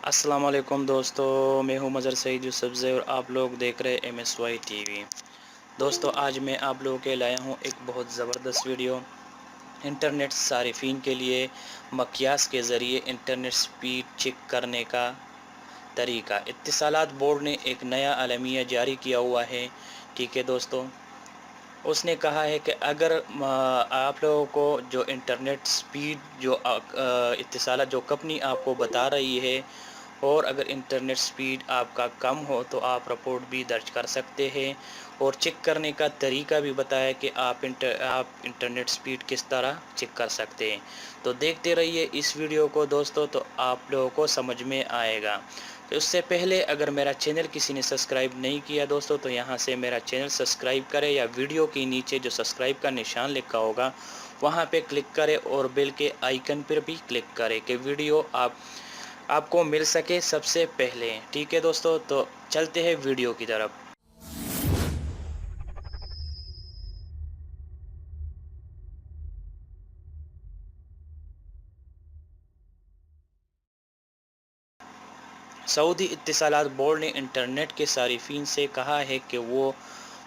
अस्सलाम वालेकुम दोस्तों, मैं हूं मज़हर सईद यूसुफज़ई और आप लोग देख रहे हैं MSY TV। दोस्तों, आज मैं आप लोगों के लाया हूं एक बहुत ज़बरदस्त वीडियो इंटरनेट सारिफिन के लिए मक़यास के ज़रिए इंटरनेट स्पीड चेक करने का तरीका। इत्तिसालात बोर्ड ने एक नया अलमिया जारी किया हुआ है। ठीक है दोस्तों, उसने कहा है कि अगर आप लोगों को जो इंटरनेट स्पीड जो इत्तिसालात जो कंपनी आपको बता रही है, और अगर इंटरनेट स्पीड आपका कम हो तो आप रिपोर्ट भी दर्ज कर सकते हैं। और चेक करने का तरीका भी बताया कि आप इंटरनेट स्पीड किस तरह चेक कर सकते हैं। तो देखते रहिए इस वीडियो को दोस्तों, तो आप लोगों को समझ में आएगा। तो उससे पहले अगर मेरा चैनल किसी ने सब्सक्राइब नहीं किया दोस्तों, तो यहाँ से मेरा चैनल सब्सक्राइब करें, या वीडियो के नीचे जो सब्सक्राइब का निशान लिखा होगा वहाँ पे क्लिक करें और बेल के आइकन पर भी क्लिक करें कि वीडियो आपको मिल सके सबसे पहले। ठीक है दोस्तों, तो चलते हैं वीडियो की तरफ। सऊदी इत्तिसालात बोर्ड ने इंटरनेट के सारिफिन से कहा है कि वो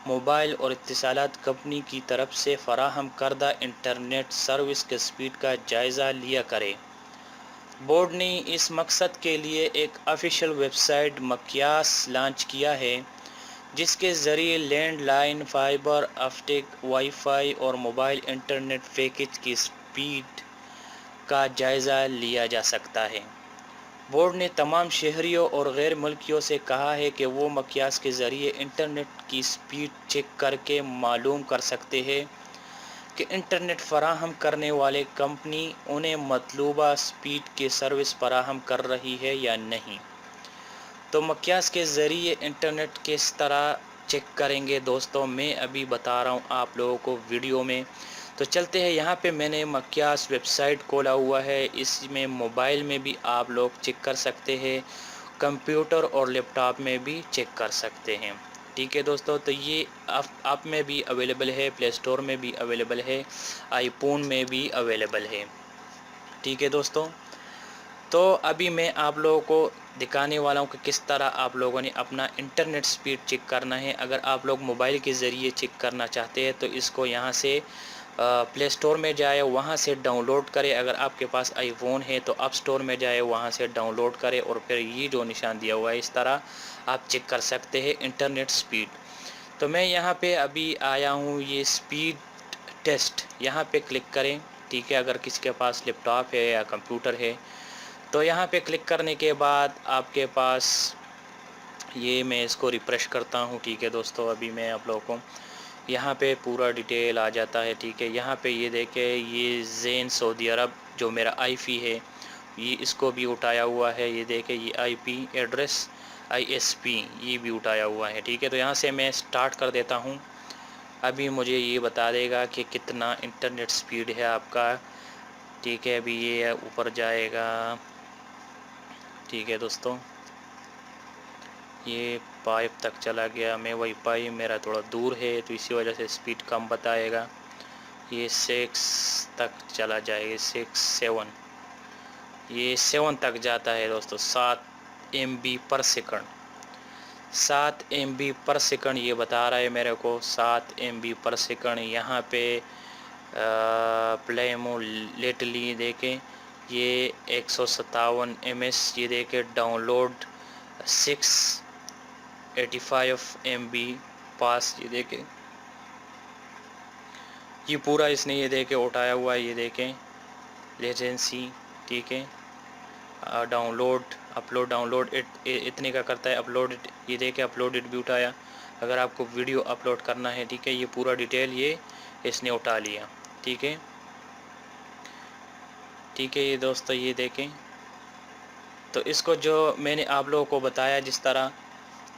मोबाइल और इत्तिसालात कंपनी की तरफ से फराहम करदा इंटरनेट सर्विस के स्पीड का जायज़ा लिया करे। बोर्ड ने इस मकसद के लिए एक ऑफिशियल वेबसाइट मक़यास लॉन्च किया है, जिसके ज़रिए लैंडलाइन, फाइबर ऑप्टिक, वाईफाई और मोबाइल इंटरनेट पैकेज की स्पीड का जायज़ा लिया जा सकता है। बोर्ड ने तमाम शहरियों और गैर मुल्कियों से कहा है कि वो मक़यास के ज़रिए इंटरनेट की स्पीड चेक करके मालूम कर सकते हैं कि इंटरनेट फ़राहम करने वाले कंपनी उन्हें मतलूबा स्पीड की सर्विस फ़राहम कर रही है या नहीं। तो मक़यास के ज़रिए इंटरनेट किस तरह चेक करेंगे दोस्तों, मैं अभी बता रहा हूँ आप लोगों को वीडियो में। तो चलते हैं, यहाँ पे मैंने मक़यास वेबसाइट खोला हुआ है। इसमें मोबाइल में भी आप लोग चेक कर सकते हैं, कंप्यूटर और लैपटॉप में भी चेक कर सकते हैं। ठीक है दोस्तों, तो ये आप में भी अवेलेबल है, प्ले स्टोर में भी अवेलेबल है, आईफोन में भी अवेलेबल है। ठीक है दोस्तों, तो अभी मैं आप लोगों को दिखाने वाला हूँ कि किस तरह आप लोगों ने अपना इंटरनेट स्पीड चेक करना है। अगर आप लोग मोबाइल के ज़रिए चेक करना चाहते हैं तो इसको यहाँ से प्ले स्टोर में जाए, वहाँ से डाउनलोड करें। अगर आपके पास आईफोन है तो ऐप स्टोर में जाए, वहाँ से डाउनलोड करें, और फिर ये जो निशान दिया हुआ है इस तरह आप चेक कर सकते हैं इंटरनेट स्पीड। तो मैं यहाँ पे अभी आया हूँ, ये स्पीड टेस्ट, यहाँ पे क्लिक करें। ठीक है, अगर किसी के पास लैपटॉप है या कंप्यूटर है तो यहाँ पे क्लिक करने के बाद आपके पास ये, मैं इसको रिफ्रेश करता हूँ। ठीक है दोस्तों, अभी मैं आप लोगों को यहाँ पे पूरा डिटेल आ जाता है। ठीक है, यहाँ पे ये देखें, ये ज़ेन सऊदी अरब जो मेरा आईपी है, ये इसको भी उठाया हुआ है। ये देखें, ये आईपी एड्रेस ISP ये भी उठाया हुआ है। ठीक है, तो यहाँ से मैं स्टार्ट कर देता हूँ। अभी मुझे ये बता देगा कि कितना इंटरनेट स्पीड है आपका। ठीक है, अभी ये ऊपर जाएगा। ठीक है दोस्तों, ये पाइप तक चला गया। मैं वाईफाई मेरा थोड़ा दूर है तो इसी वजह से स्पीड कम बताएगा। ये 6 तक चला जाएगा, 6 7, ये 7 तक जाता है दोस्तों। 7 MB पर सेकंड, 7 MB पर सेकंड ये बता रहा है मेरे को, 7 MB पर सेकंड। यहाँ पे प्लेमो लेटली देखें, ये 157 ms। ये देखें, डाउनलोड 685 MB पास। ये देखें, ये पूरा इसने ये देखें उठाया हुआ है। ये देखें लेटेंसी। ठीक है, डाउनलोड अपलोड, डाउनलोड इतने का करता है अपलोड। ये देखें, अपलोडेड भी उठाया। अगर आपको वीडियो अपलोड करना है, ठीक है, ये पूरा डिटेल ये इसने उठा लिया। ठीक है, ठीक है ये दोस्तों, ये देखें। तो इसको जो मैंने आप लोगों को बताया जिस तरह,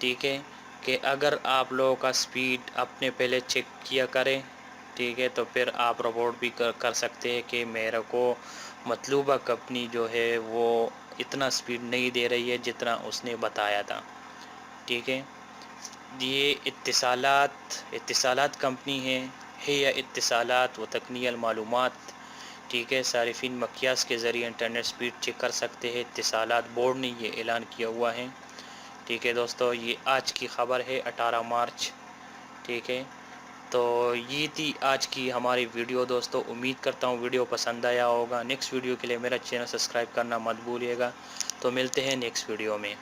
ठीक है, कि अगर आप लोगों का स्पीड अपने पहले चेक किया करें, ठीक है, तो फिर आप रिपोर्ट भी कर सकते हैं कि मेरे को मतलूबा कंपनी जो है वो इतना स्पीड नहीं दे रही है जितना उसने बताया था। ठीक है, ये इत्तिसालात कंपनी है या इत्तिसालात व तकनील मालूमात ٹھیک ہے، صارفین مقیاس کے ذریعے انٹرنیٹ سپیڈ چیک کر سکتے ہیں، اتصالات بورڈ نے یہ اعلان کیا ہوا ہے۔ ٹھیک ہے دوستو، یہ آج کی خبر ہے 18 مارچ۔ ٹھیک ہے، تو یہ تھی آج کی ہماری ویڈیو دوستو۔ امید کرتا ہوں ویڈیو پسند آیا ہوگا۔ نیکسٹ ویڈیو کے لیے میرا چینل سبسکرائب کرنا مت بھولیے گا۔ تو ملتے ہیں نیکسٹ ویڈیو میں۔